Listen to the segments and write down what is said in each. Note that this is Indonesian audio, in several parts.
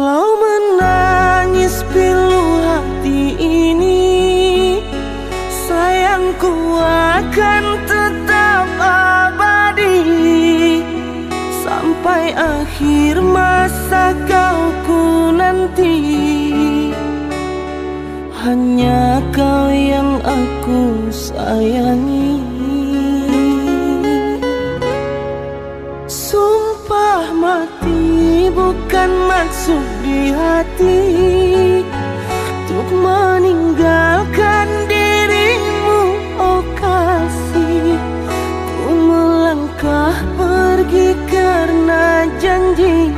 Walau menangis pilu hati ini, sayangku akan tetap abadi sampai akhir masa kau ku nanti. Hanya kau yang aku sayangi. Sumpah mati bukan maksud di hati untuk meninggalkan dirimu, oh kasih. Ku melangkah pergi karena janji,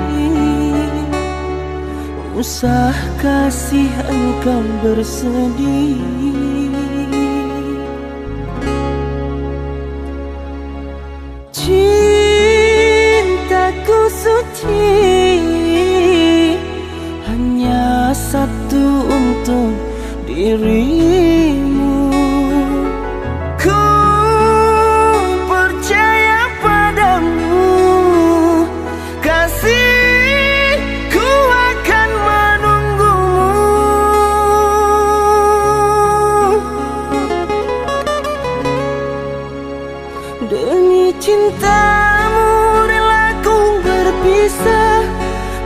usah kasih engkau bersedih. Cintaku suci, hanya satu untuk dirimu. Ku percaya padamu, kasih, ku akan menunggumu. Demi cintamu rela ku berpisah,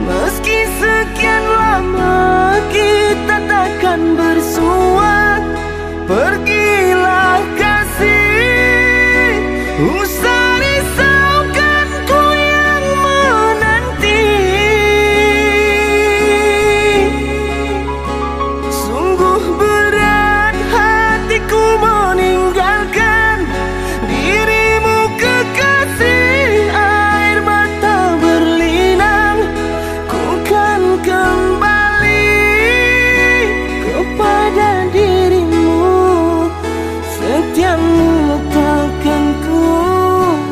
meski sekian lama kita takkan bersua. Pergilah kasih, usah risaukan ku yang menanti. Sungguh berat hatiku meninggalkan dirimu kekasih. Air mata berlinang, ku kan kembali kepada dirimu. Setiamu takkan ku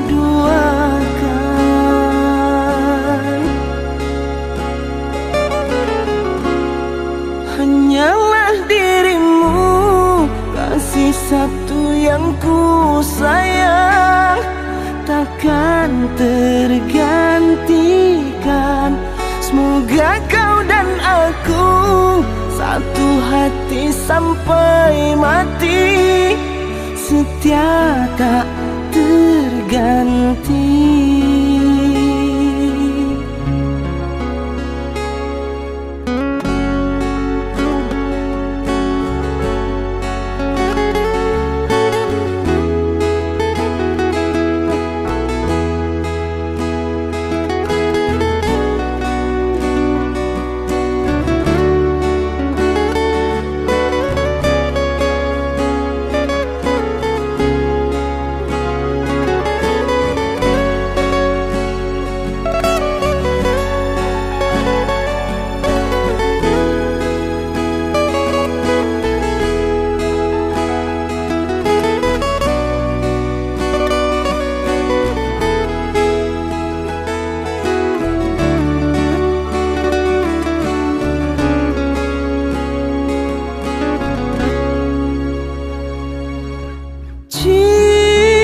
duakan. Hanyalah dirimu, kasih satu yang ku sayang, takkan tergantikan. Semoga kau dan aku satu hati sampai mati, setia tak terganti.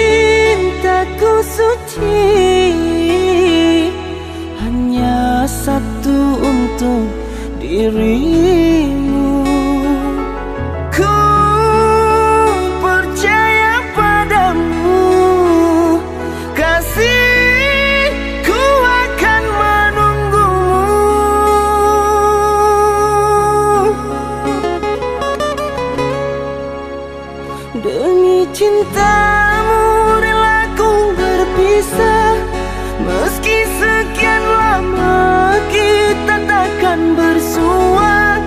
Cintaku suci, hanya satu untuk dirimu. Ku percaya padamu, kasih, ku akan menunggumu. Demi cintamu rela ku berpisah, meski sekian lama kita takkan bersua.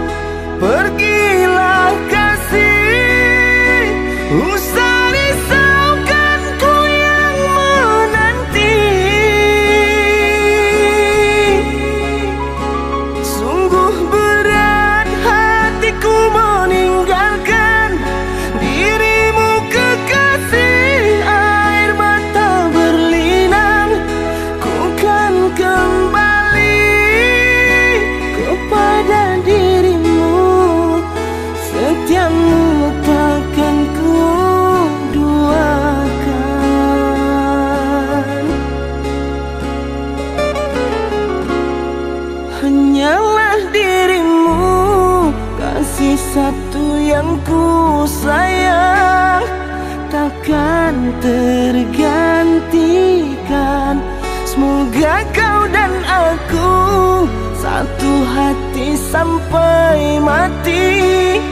adalah dirimu, kasih satu yang ku sayang, takkan tergantikan. Semoga kau dan aku satu hati sampai mati,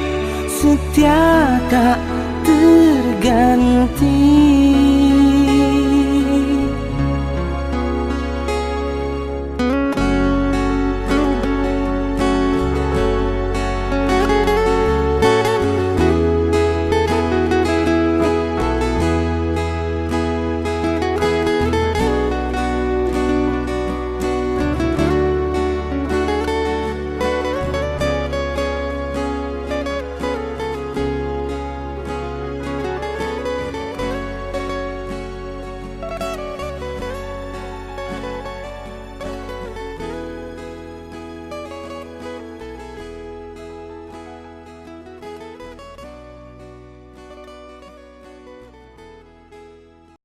setia tak terganti.